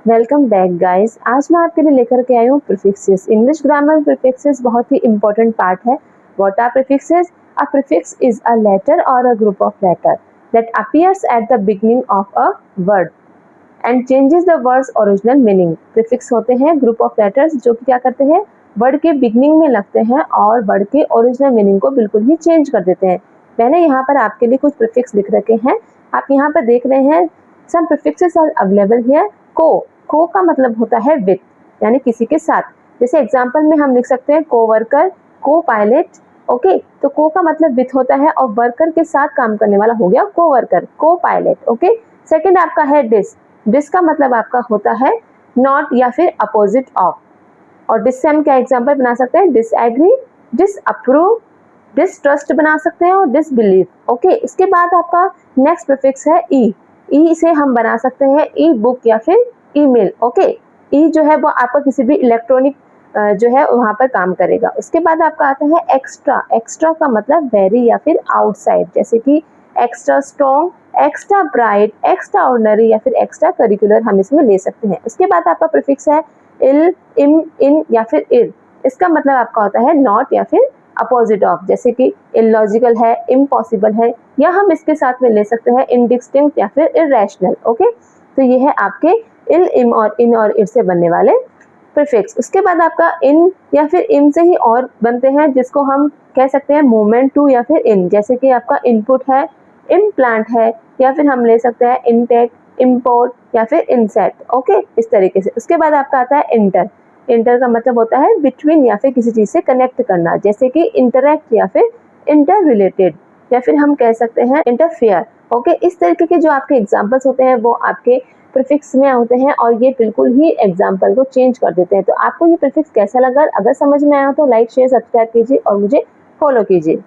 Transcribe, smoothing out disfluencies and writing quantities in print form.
Welcome back guys. आज मैं आपके लिए लेकर के आई हूँ प्रीफिक्सेस। इंग्लिश ग्रामर में प्रीफिक्सेस बहुत ही इंपॉर्टेंट पार्ट है। What are prefixes? A prefix is a letter और a group of letter that appears at the beginning of a word and changes the word's original meaning. Prefix होते हैं group of letters जो कि क्या करते हैं, word के beginning में लगते हैं और वर्ड के ओरिजिनल मीनिंग को बिल्कुल ही चेंज कर देते हैं। मैंने यहाँ पर आपके लिए कुछ प्रीफिक्स लिख रखे हैं। आप यहाँ पर देख रहे हैं सम प्रीफिक्सेस आर अवेलेबल हियर। को का मतलब होता है विथ, यानी किसी के साथ। जैसे एग्जांपल में हम लिख सकते हैं को वर्कर, को पायलट। ओके, तो को का मतलब विथ होता है और वर्कर के साथ काम करने वाला हो गया को वर्कर, को पायलट। ओके, सेकंड आपका है डिस। डिस का मतलब आपका होता है नॉट या फिर अपोजिट ऑफ। और डिस से हम क्या एग्जांपल बना सकते हैं, डिसएग्री, डिसअप्रूव, डिसट्रस्ट बना सकते हैं और डिसबिलीव। ओके, इसके बाद आपका नेक्स्ट प्रीफिक्स है ई। ई से हम बना सकते हैं ई बुक या फिर ईमेल। ओके, ई जो है वो आपका किसी भी इलेक्ट्रॉनिक जो है वहां पर काम करेगा। उसके बाद आपका आता है एक्स्ट्रा। एक्स्ट्रा का मतलब वेरी या फिर आउटसाइड, जैसे कि extra strong, extra bright, extra ordinary या फिर एक्स्ट्रा करिकुलर हम इसमें ले सकते हैं। उसके बाद आपका प्रीफिक्स है इल, इम, इन या फिर इर। इसका मतलब आपका होता है नॉट या फिर अपोजिट ऑफ, जैसे कि इलॉजिकल है, इम्पॉसिबल है, या हम इसके साथ में ले सकते हैं इनडिस्टिंक्ट या फिर इरेशनल। ओके, तो ये है आपके इल, इम और इन और इर से बनने वाले प्रीफिक्स। उसके बाद आपका इन या फिर इन से ही और बनते हैं जिसको हम कह सकते हैं मूवमेंट टू या फिर इन, जैसे कि आपका इनपुट है, इम्प्लांट है, या फिर हम ले सकते हैं इनटेक, इम्पोर्ट या फिर इनसेट। ओके, इस तरीके से। उसके बाद आपका आता है इंटर। इंटर का मतलब होता है बिटवीन या फिर किसी चीज से कनेक्ट करना, जैसे कि इंटरेक्ट या फिर इंटर रिलेटेड, या फिर हम कह सकते हैं इंटरफेयर। ओके, इस तरीके के जो आपके एग्जांपल्स होते हैं वो आपके प्रीफिक्स में होते हैं और ये बिल्कुल ही एग्जांपल को चेंज कर देते हैं। तो आपको ये प्रीफिक्स कैसा लगा? अगर समझ में आया तो लाइक शेयर सब्सक्राइब कीजिए और मुझे फॉलो कीजिए।